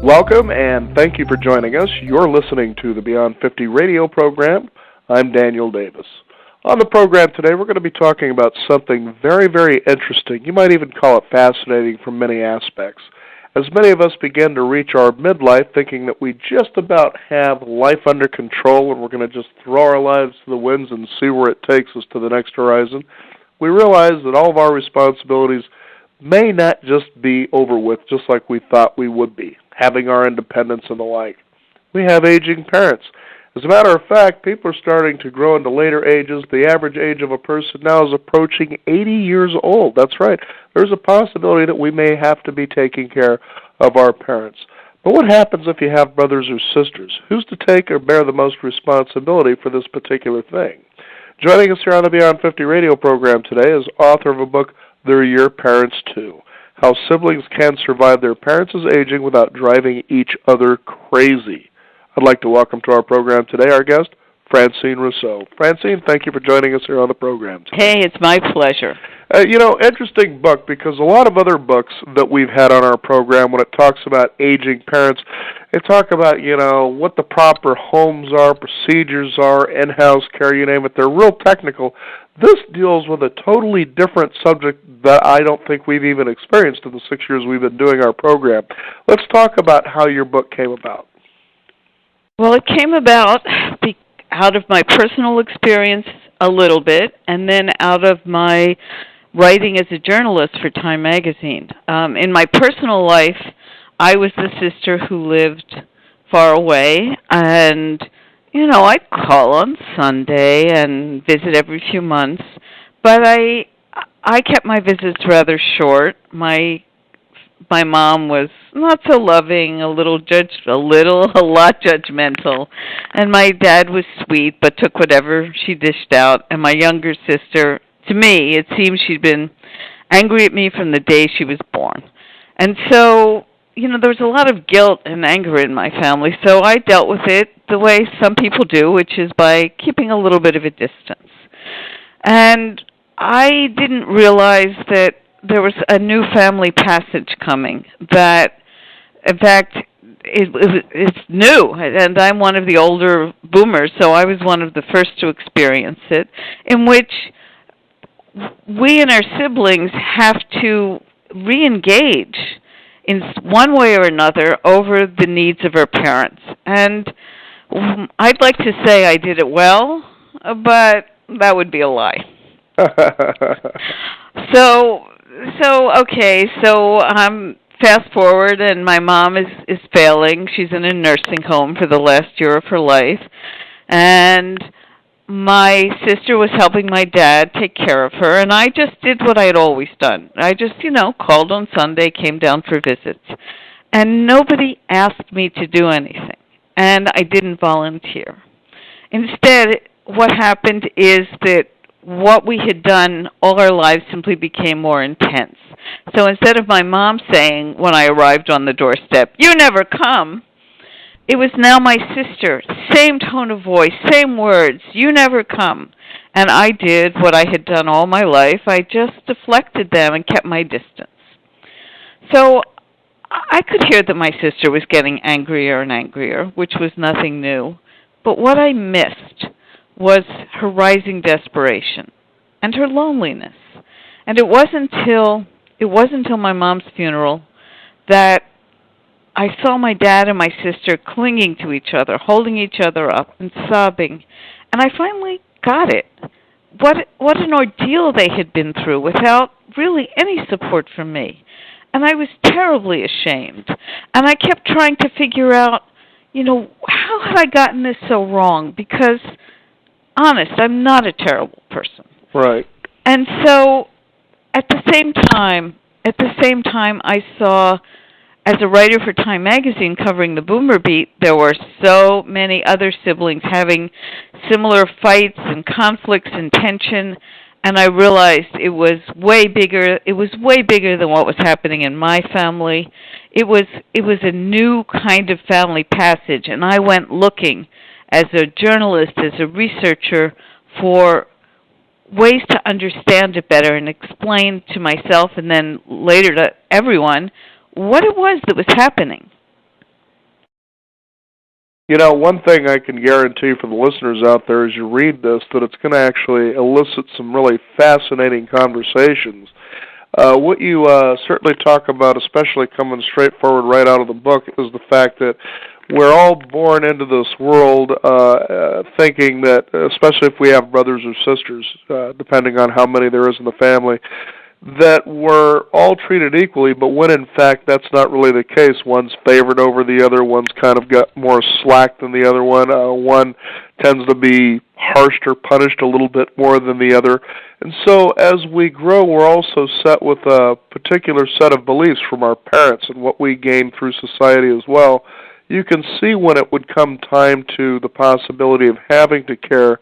Welcome, and thank you for joining us. You're listening to the Beyond 50 radio program. I'm Daniel Davis. On the program today, we're going to be talking about something very, very interesting. You might even call it fascinating from many aspects. As many of us begin to reach our midlife thinking that we just about have life under control and we're going to just throw our lives to the winds and see where it takes us to the next horizon, we realize that all of our responsibilities may not just be over with just like we thought we would be, having our independence and the like. We have aging parents. As a matter of fact, people are starting to grow into later ages. The average age of a person now is approaching 80 years old. That's right. There's a possibility that we may have to be taking care of our parents. But what happens if you have brothers or sisters? Who's to take or bear the most responsibility for this particular thing? Joining us here on the Beyond 50 radio program today is author of a book, They're Your Parents Too: How Siblings Can Survive Their Parents' Aging Without Driving Each Other Crazy. I'd like to welcome to our program today our guest, Francine Rousseau. Francine, thank you for joining us here on the program today. Hey, it's my pleasure. Interesting book, because a lot of other books that we've had on our program, when it talks about aging parents, they talk about, what the proper homes are, procedures are, in-house care, you name it. They're real technical. This deals with a totally different subject that I don't think we've even experienced in the 6 years we've been doing our program. Let's talk about how your book came about. Well, it came about out of my personal experience a little bit, and then out of my writing as a journalist for Time magazine. In my personal life, I was the sister who lived far away, and I'd call on Sunday and visit every few months, but I kept my visits rather short. My mom was not so loving, a lot judgmental, and my dad was sweet but took whatever she dished out. And my younger sister, to me, it seems she'd been angry at me from the day she was born. And so, there was a lot of guilt and anger in my family, so I dealt with it the way some people do, which is by keeping a little bit of a distance. And I didn't realize that there was a new family passage coming that, in fact, it's new, and I'm one of the older boomers, so I was one of the first to experience it, in which we and our siblings have to re-engage in one way or another over the needs of our parents. And I'd like to say I did it well, but that would be a lie. So fast forward, and my mom is failing. She's in a nursing home for the last year of her life. And my sister was helping my dad take care of her, and I just did what I had always done. I just, called on Sunday, came down for visits. And nobody asked me to do anything, and I didn't volunteer. Instead, what happened is that what we had done all our lives simply became more intense. So instead of my mom saying when I arrived on the doorstep, "You never come," it was now my sister, same tone of voice, same words, "You never come." And I did what I had done all my life. I just deflected them and kept my distance. So I could hear that my sister was getting angrier and angrier, which was nothing new. But what I missed was her rising desperation and her loneliness. And it wasn't until my mom's funeral that I saw my dad and my sister clinging to each other, holding each other up and sobbing. And I finally got it. What an ordeal they had been through without really any support from me. And I was terribly ashamed. And I kept trying to figure out, how had I gotten this so wrong? Because, honest, I'm not a terrible person. Right. And so, at the same time, I saw, as a writer for Time magazine covering the Boomer Beat, there were so many other siblings having similar fights and conflicts and tension, and I realized it was way bigger. It was way bigger than what was happening in my family. It was a new kind of family passage, and I went looking as a journalist, as a researcher, for ways to understand it better and explain to myself and then later to everyone what it was that was happening. You know, one thing I can guarantee for the listeners out there as you read this, that it's going to actually elicit some really fascinating conversations. What you certainly talk about, especially coming straightforward right out of the book, is the fact that we're all born into this world thinking that, especially if we have brothers or sisters, depending on how many there is in the family, that we're all treated equally, but when in fact that's not really the case. One's favored over the other, one's kind of got more slack than the other one, one tends to be harshed or punished a little bit more than the other. And so as we grow, we're also set with a particular set of beliefs from our parents and what we gain through society as well. You can see when it would come time to the possibility of having to care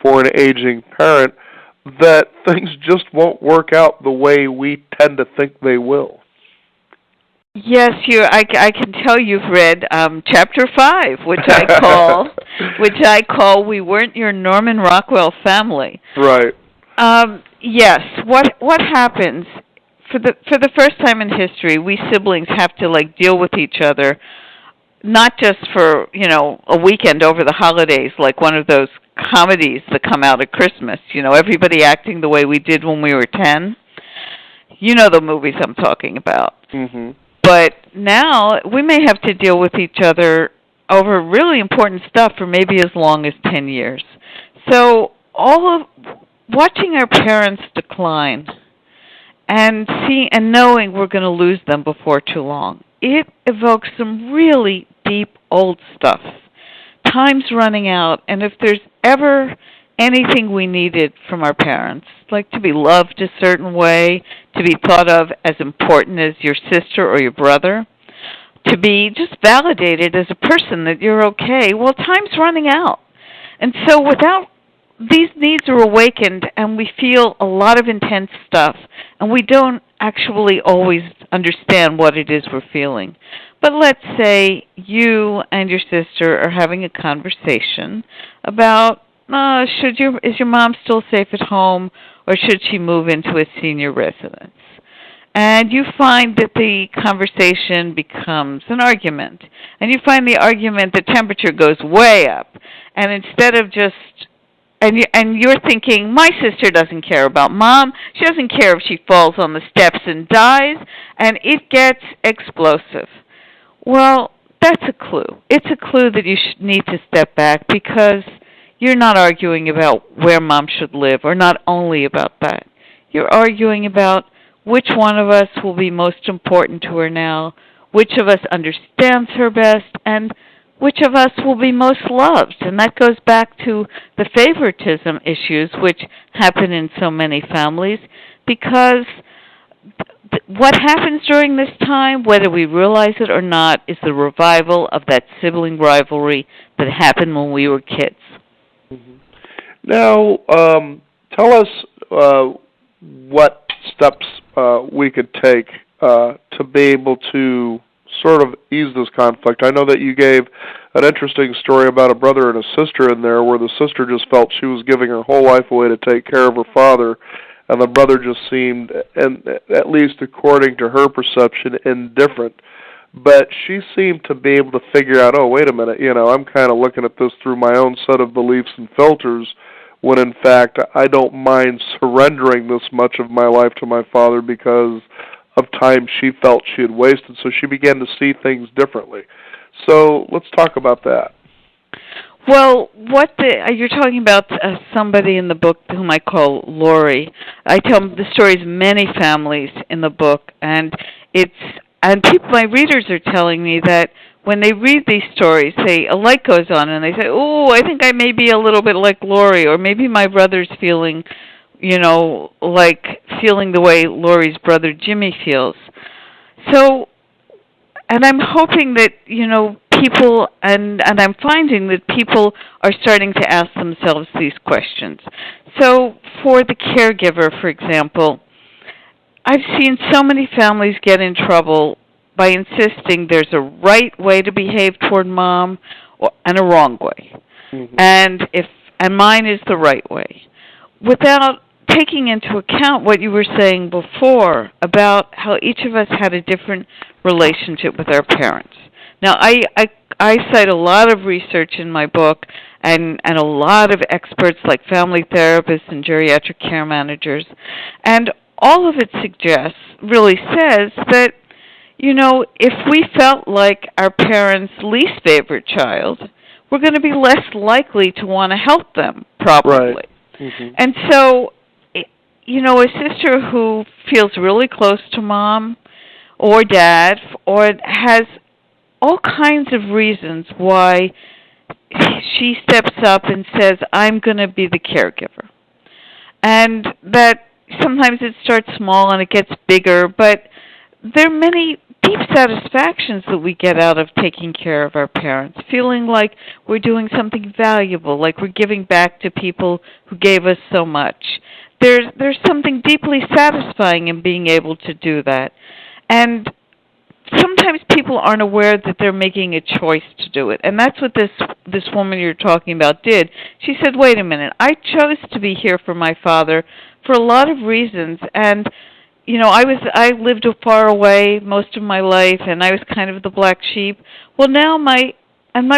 for an aging parent, that things just won't work out the way we tend to think they will. Yes, I can tell you've read chapter 5, which I call "We Weren't Your Norman Rockwell Family." Right. Yes. What happens for the first time in history? We siblings have to deal with each other, not just for a weekend over the holidays, like one of those comedies that come out at Christmas. Everybody acting the way we did when we were 10. You know the movies I'm talking about. Mm-hmm. But now we may have to deal with each other over really important stuff for maybe as long as 10 years. So all of watching our parents decline and knowing we're going to lose them before too long, it evokes some really deep old stuff. Time's running out, and if there's ever anything we needed from our parents, like to be loved a certain way, to be thought of as important as your sister or your brother, to be just validated as a person that you're okay, well, time's running out. And so without these needs are awakened, and we feel a lot of intense stuff, and we don't actually always understand what it is we're feeling. But let's say you and your sister are having a conversation about is your mom still safe at home, or should she move into a senior residence? And you find that the conversation becomes an argument. And you find the argument, the temperature goes way up. And instead of just and you're thinking, my sister doesn't care about mom. She doesn't care if she falls on the steps and dies. And it gets explosive. Well, that's a clue. It's a clue that you need to step back, because you're not arguing about where mom should live, or not only about that. You're arguing about which one of us will be most important to her now, which of us understands her best, and which of us will be most loved. And that goes back to the favoritism issues which happen in so many families, because what happens during this time, whether we realize it or not, is the revival of that sibling rivalry that happened when we were kids. Mm-hmm. Now, tell us what steps we could take to be able to sort of ease this conflict. I know that you gave an interesting story about a brother and a sister in there, where the sister just felt she was giving her whole life away to take care of her father, and the brother just seemed, and at least according to her perception, indifferent. But she seemed to be able to figure out, oh, wait a minute, I'm kind of looking at this through my own set of beliefs and filters, when in fact I don't mind surrendering this much of my life to my father because of time she felt she had wasted. So she began to see things differently. So let's talk about that. Well, you're talking about somebody in the book whom I call Lori. I tell the stories of many families in the book, and my readers are telling me that when they read these stories, a light goes on, and they say, "Oh, I think I may be a little bit like Lori, or maybe my brother's feeling, feeling the way Lori's brother Jimmy feels." So, and I'm hoping that people, and I'm finding that people are starting to ask themselves these questions. So, for the caregiver, for example, I've seen so many families get in trouble by insisting there's a right way to behave toward mom and a wrong way. Mm-hmm. And mine is the right way, without taking into account what you were saying before about how each of us had a different relationship with our parents. Now, I cite a lot of research in my book and a lot of experts like family therapists and geriatric care managers, and all of it suggests, really says that, if we felt like our parents' least favorite child, we're going to be less likely to want to help them probably. Right. Mm-hmm. And so, a sister who feels really close to mom or dad or has all kinds of reasons why she steps up and says, I'm going to be the caregiver. And that sometimes it starts small and it gets bigger, but there are many deep satisfactions that we get out of taking care of our parents, feeling like we're doing something valuable, like we're giving back to people who gave us so much. There's something deeply satisfying in being able to do that. And sometimes people aren't aware that they're making a choice to do it. And that's what this woman you're talking about did. She said, wait a minute, I chose to be here for my father for a lot of reasons. And, I lived far away most of my life, and I was kind of the black sheep. Well, now my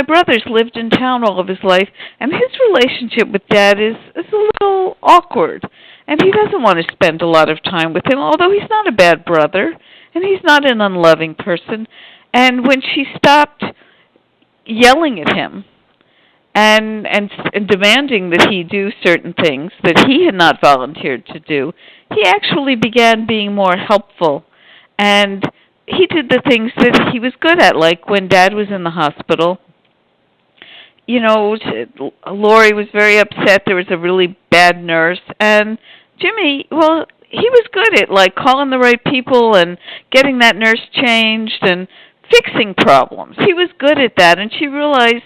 brother's lived in town all of his life, and his relationship with Dad is a little awkward. And he doesn't want to spend a lot of time with him, although he's not a bad brother. And he's not an unloving person. And when she stopped yelling at him and demanding that he do certain things that he had not volunteered to do, he actually began being more helpful. And he did the things that he was good at, like when Dad was in the hospital. Lori was very upset. There was a really bad nurse. And Jimmy, well, he was good at calling the right people and getting that nurse changed and fixing problems. He was good at that, and she realized,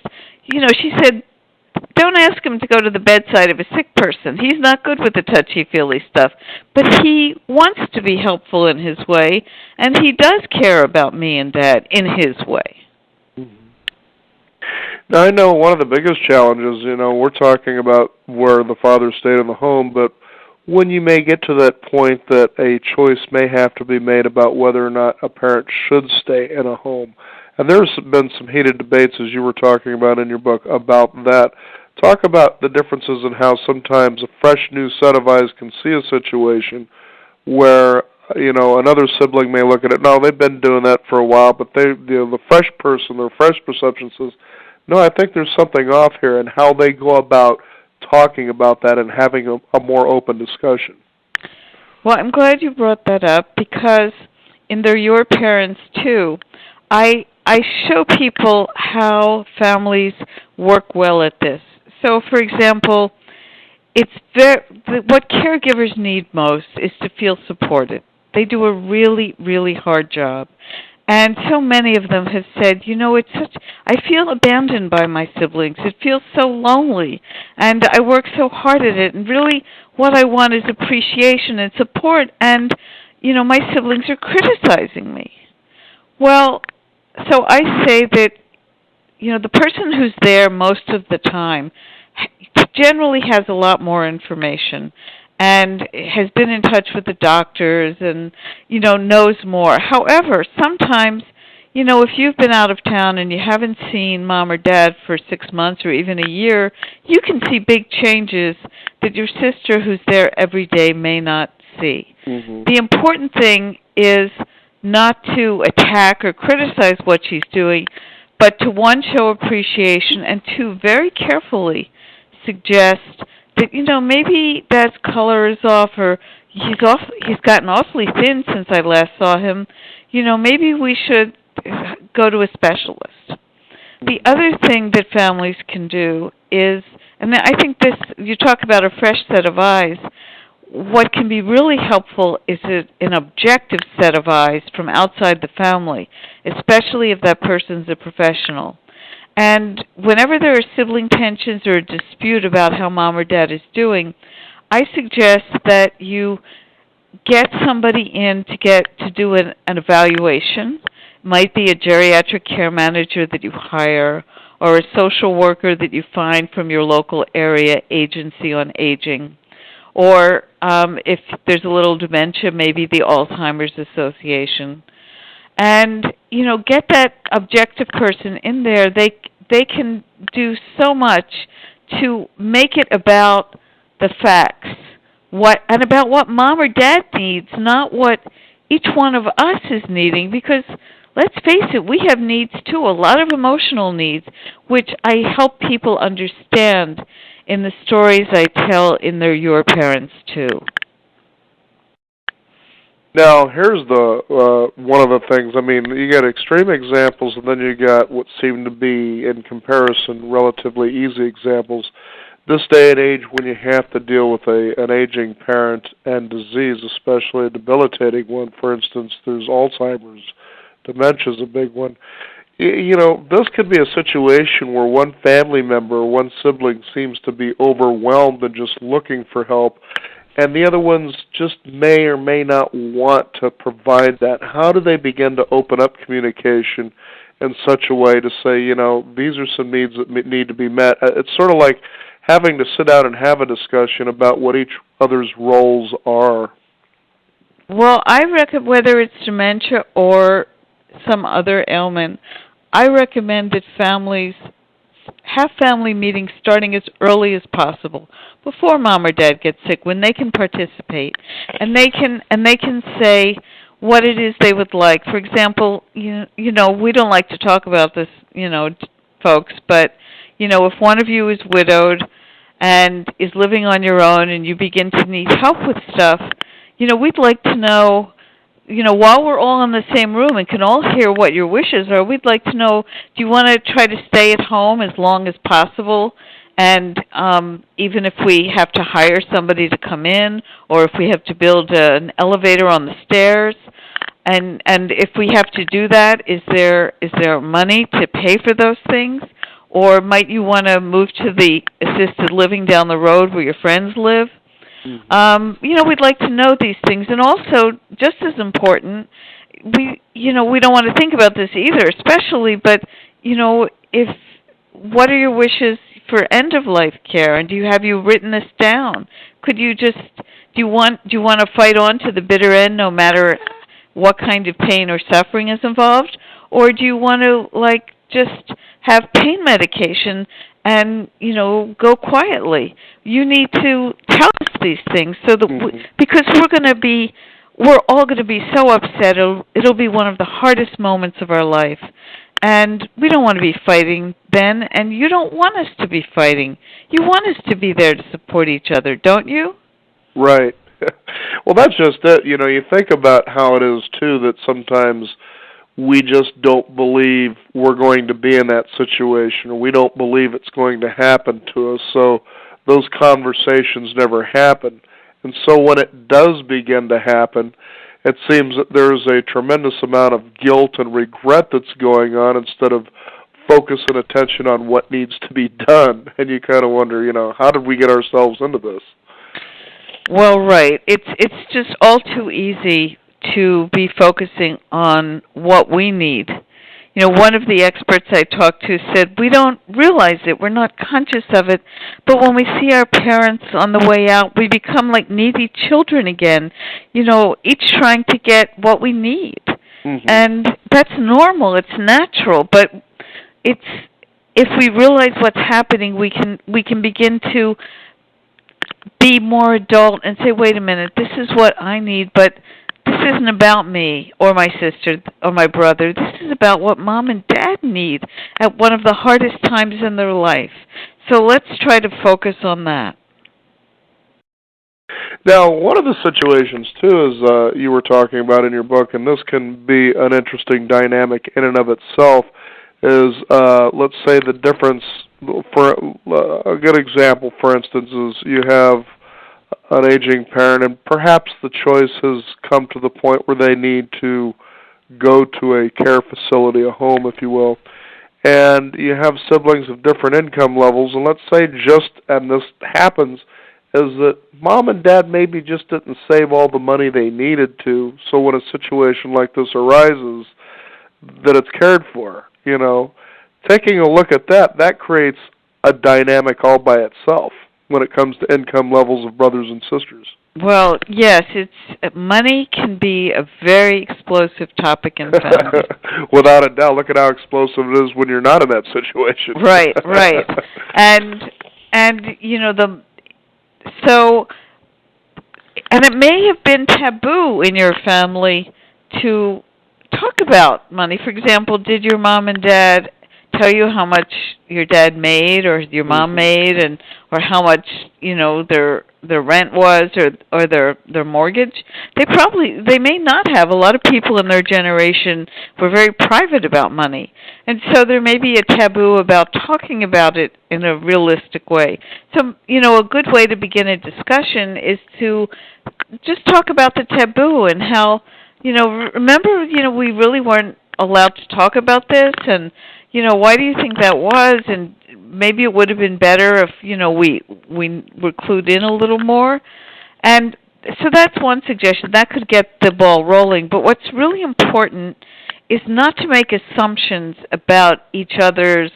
she said, don't ask him to go to the bedside of a sick person. He's not good with the touchy-feely stuff, but he wants to be helpful in his way, and he does care about me and Dad in his way. Mm-hmm. Now, I know one of the biggest challenges, we're talking about where the father stayed in the home, but when you may get to that point that a choice may have to be made about whether or not a parent should stay in a home. And there's been some heated debates, as you were talking about in your book, about that. Talk about the differences in how sometimes a fresh new set of eyes can see a situation where, another sibling may look at it, no, they've been doing that for a while, but the fresh person, their fresh perception says, no, I think there's something off here, and how they go about talking about that and having a more open discussion. Well, I'm glad you brought that up, because in They're Your Parents Too, I show people how families work well at this. So, for example, what caregivers need most is to feel supported. They do a really, really hard job. And so many of them have said, I feel abandoned by my siblings. It feels so lonely. And I work so hard at it. And really what I want is appreciation and support. And, my siblings are criticizing me. Well, so I say that, the person who's there most of the time generally has a lot more information and has been in touch with the doctors and, knows more. However, sometimes, if you've been out of town and you haven't seen mom or dad for 6 months or even a year, you can see big changes that your sister who's there every day may not see. Mm-hmm. The important thing is not to attack or criticize what she's doing, but to, one, show appreciation, and two, very carefully suggest that, maybe Dad's color is off, or he's gotten awfully thin since I last saw him. Maybe we should go to a specialist. The other thing that families can do is, and I think this, you talk about a fresh set of eyes, what can be really helpful is an objective set of eyes from outside the family, especially if that person's a professional. And whenever there are sibling tensions or a dispute about how mom or dad is doing, I suggest that you get somebody in to do an evaluation. It might be a geriatric care manager that you hire, or a social worker that you find from your local area agency on aging. Or if there's a little dementia, maybe the Alzheimer's Association. and get that objective person in there. They can do so much to make it about the facts, and about what mom or dad needs, not what each one of us is needing, because let's face it, we have needs too, a lot of emotional needs, which I help people understand in the stories I tell in their Your Parents Too. Now, here's the one of the things. I mean, you got extreme examples, and then you got what seem to be, in comparison, relatively easy examples. This day and age, when you have to deal with an aging parent and disease, especially a debilitating one, for instance, there's Alzheimer's, dementia's a big one. This could be a situation where one family member or one sibling seems to be overwhelmed and just looking for help, and the other ones just may or may not want to provide that. How do they begin to open up communication in such a way to say, these are some needs that need to be met? It's sort of like having to sit down and have a discussion about what each other's roles are. Well, I recommend, whether it's dementia or some other ailment, I recommend that families have family meetings starting as early as possible, before mom or dad gets sick, when they can participate, and they can say what it is they would like. For example, we don't like to talk about this, folks, but if one of you is widowed and is living on your own and you begin to need help with stuff, we'd like to know, while we're all in the same room and can all hear what your wishes are, we'd like to know, do you want to try to stay at home as long as possible? And even if we have to hire somebody to come in, or if we have to build an elevator on the stairs, and if we have to do that, is there money to pay for those things? Or might you want to move to the assisted living down the road where your friends live? Mm-hmm. We'd like to know these things. And also, just as important, we don't want to think about this either, especially, but, what are your wishes for end-of-life care? And have you written this down? Do you want to fight on to the bitter end no matter what kind of pain or suffering is involved? Or do you want to, just have pain medication and, go quietly? You need to tell us these things so that because we're all going to be so upset. It'll be one of the hardest moments of our life. And we don't want to be fighting then, and you don't want us to be fighting. You want us to be there to support each other, don't you? Right. Well, that's just it. You think about how it is, too, that sometimes we just don't believe we're going to be in that situation, or we don't believe it's going to happen to us, so those conversations never happen. And so when it does begin to happen, it seems that there's a tremendous amount of guilt and regret that's going on instead of focus and attention on what needs to be done. And you kind of wonder, how did we get ourselves into this? Well, right. It's just all too easy to be focusing on what we need. One of the experts I talked to said, we don't realize it, we're not conscious of it, but when we see our parents on the way out, we become like needy children again, each trying to get what we need. Mm-hmm. And that's normal, it's natural, but if we realize what's happening, we can begin to be more adult and say, wait a minute, this is what I need, but this isn't about me or my sister or my brother. This is about what mom and dad need at one of the hardest times in their life. So let's try to focus on that. Now, one of the situations, too, is you were talking about in your book, and this can be an interesting dynamic in and of itself, is, let's say, the difference. For a good example, for instance, is you have an aging parent, and perhaps the choice has come to the point where they need to go to a care facility, a home, if you will, and you have siblings of different income levels, and let's say and this happens, is that mom and dad maybe just didn't save all the money they needed to, so when a situation like this arises, that it's cared for, Taking a look at that creates a dynamic all by itself when it comes to income levels of brothers and sisters. Well, yes, money can be a very explosive topic in families. Without a doubt. Look at how explosive it is when you're not in that situation. Right, right. And so and it may have been taboo in your family to talk about money. For example, did your mom and dad tell you how much your dad made or your mom made, and or how much their rent was, or their mortgage? They may not have. A lot of people in their generation were very private about money, and so there may be a taboo about talking about it in a realistic way. So a good way to begin a discussion is to just talk about the taboo and how remember we really weren't allowed to talk about this, and why do you think that was? And maybe it would have been better if we were clued in a little more. And so that's one suggestion that could get the ball rolling. But what's really important is not to make assumptions about each other's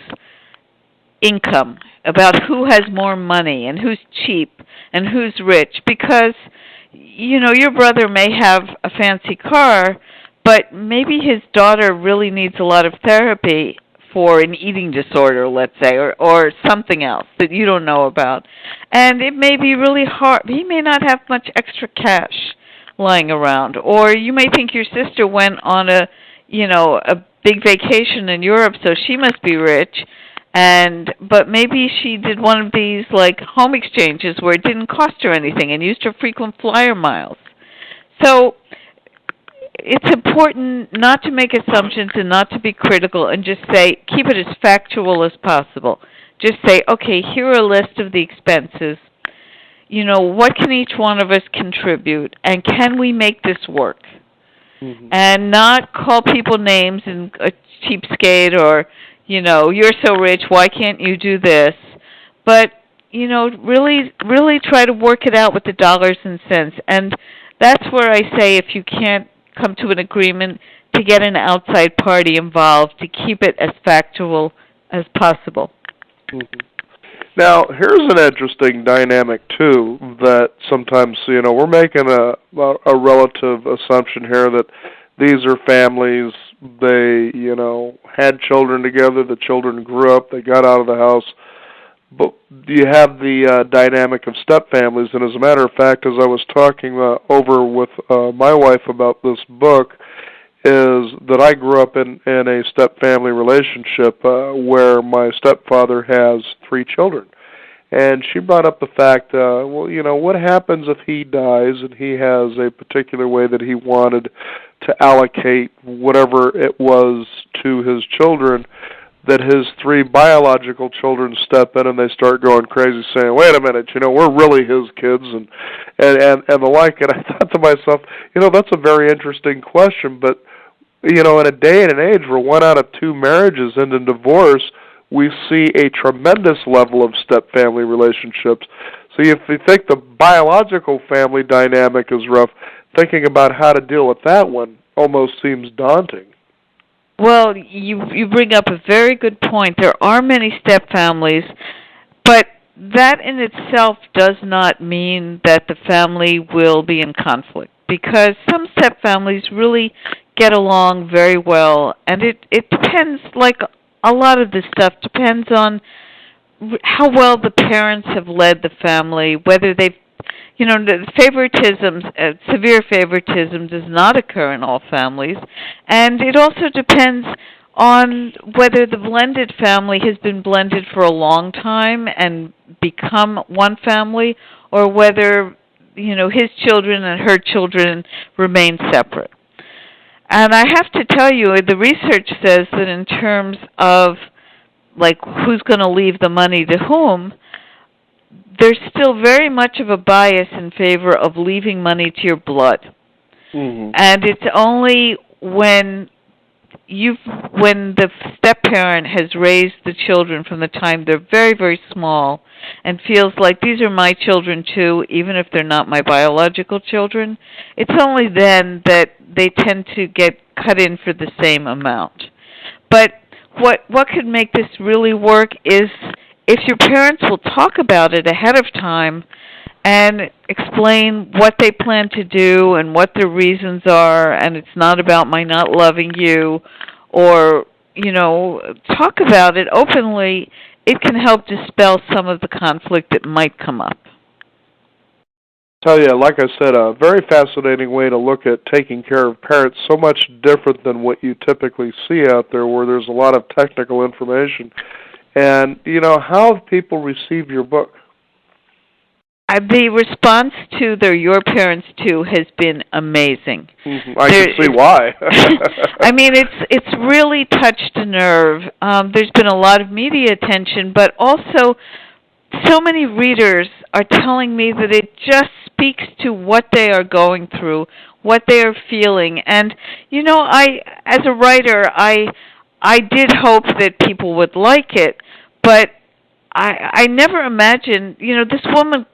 income, about who has more money and who's cheap and who's rich, because your brother may have a fancy car, but maybe his daughter really needs a lot of therapy for an eating disorder, let's say, or something else that you don't know about. And it may be really hard. He may not have much extra cash lying around. Or you may think your sister went on a big vacation in Europe, so she must be rich. But maybe she did one of these like home exchanges where it didn't cost her anything and used her frequent flyer miles. So it's important not to make assumptions and not to be critical, and just keep it as factual as possible. Just say, okay, here are a list of the expenses. What can each one of us contribute, and can we make this work? Mm-hmm. And not call people names and a cheapskate, or, you're so rich, why can't you do this? But, really try to work it out with the dollars and cents. And that's where I say, if you can't come to an agreement, to get an outside party involved to keep it as factual as possible. Mm-hmm. Now, here's an interesting dynamic, too, that sometimes, we're making a relative assumption here that these are families, they, had children together, the children grew up, they got out of the house. But you have the dynamic of stepfamilies, and as a matter of fact, as I was talking over with my wife about this book, is that I grew up in a stepfamily relationship where my stepfather has 3 children. And she brought up the fact, what happens if he dies and he has a particular way that he wanted to allocate whatever it was to his children, that his 3 biological children step in and they start going crazy saying, wait a minute, we're really his kids and the like. And I thought to myself, that's a very interesting question, but, in a day and an age where 1 out of 2 marriages end in divorce, we see a tremendous level of step-family relationships. So if you think the biological family dynamic is rough, thinking about how to deal with that one almost seems daunting. Well, you bring up a very good point. There are many step-families, but that in itself does not mean that the family will be in conflict, because some step-families really get along very well, and it depends, like a lot of this stuff depends on how well the parents have led the family, whether they've, the favoritism, severe favoritism does not occur in all families. And it also depends on whether the blended family has been blended for a long time and become one family, or whether, his children and her children remain separate. And I have to tell you, the research says that in terms of, like, who's going to leave the money to whom, there's still very much of a bias in favor of leaving money to your blood. Mm-hmm. And it's only when the step-parent has raised the children from the time they're very, very small and feels like these are my children too, even if they're not my biological children, it's only then that they tend to get cut in for the same amount. But what could make this really work is if your parents will talk about it ahead of time and explain what they plan to do and what their reasons are, and it's not about my not loving you, or, talk about it openly, it can help dispel some of the conflict that might come up. Tell you, like I said, a very fascinating way to look at taking care of parents, so much different than what you typically see out there where there's a lot of technical information. And, how have people received your book? The response to They're Your Parents Too has been amazing. Mm-hmm. I can see why. I mean, it's really touched a nerve. There's been a lot of media attention, but also so many readers are telling me that it just speaks to what they are going through, what they are feeling. And, as a writer, I did hope that people would like it, but I never imagined, this woman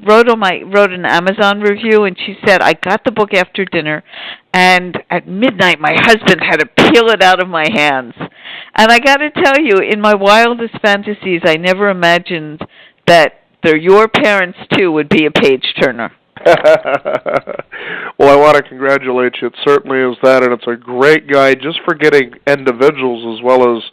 wrote an Amazon review, and she said, I got the book after dinner, and at midnight my husband had to peel it out of my hands. And I got to tell you, in my wildest fantasies, I never imagined that They're Your Parents Too would be a page-turner. Well, I want to congratulate you. It certainly is that, and it's a great guide just for getting individuals as well as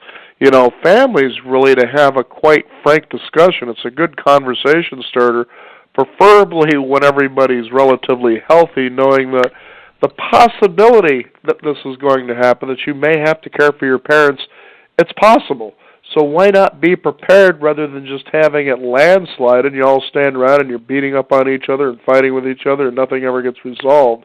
families really to have a quite frank discussion. It's a good conversation starter, preferably when everybody's relatively healthy, knowing that the possibility that this is going to happen, that you may have to care for your parents, it's possible. So why not be prepared rather than just having it landslide and you all stand around and you're beating up on each other and fighting with each other and nothing ever gets resolved.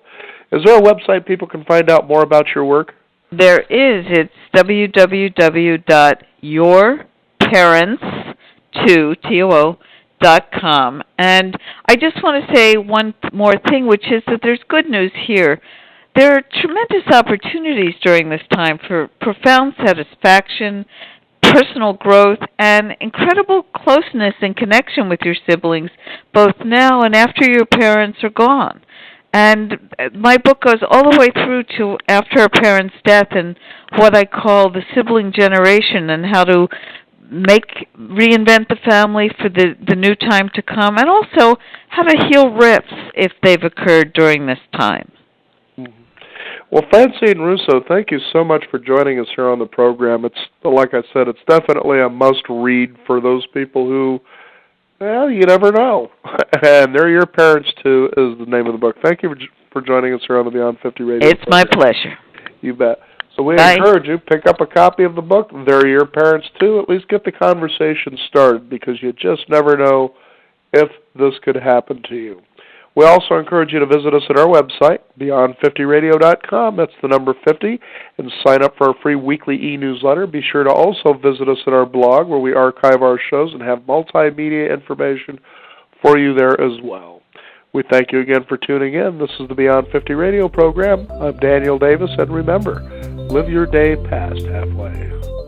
Is there a website people can find out more about your work? There is. It's www.yourparents2.com. And I just want to say one more thing, which is that there's good news here. There are tremendous opportunities during this time for profound satisfaction, personal growth, and incredible closeness and connection with your siblings, both now and after your parents are gone. And my book goes all the way through to after a parent's death and what I call the sibling generation and how to reinvent the family for the new time to come, and also how to heal rifts if they've occurred during this time. Well, Francine Russo, thank you so much for joining us here on the program. It's, like I said, it's definitely a must-read for those people who, well, you never know. And They're Your Parents Too is the name of the book. Thank you for joining us here on the Beyond 50 Radio It's program. my pleasure. You bet. So we Bye. encourage you, pick up a copy of the book, They're Your Parents Too. At least get the conversation started, because you just never know if this could happen to you. We also encourage you to visit us at our website, beyond50radio.com. That's the number 50, and sign up for our free weekly e-newsletter. Be sure to also visit us at our blog, where we archive our shows and have multimedia information for you there as well. We thank you again for tuning in. This is the Beyond 50 Radio program. I'm Daniel Davis, and remember, live your day past halfway.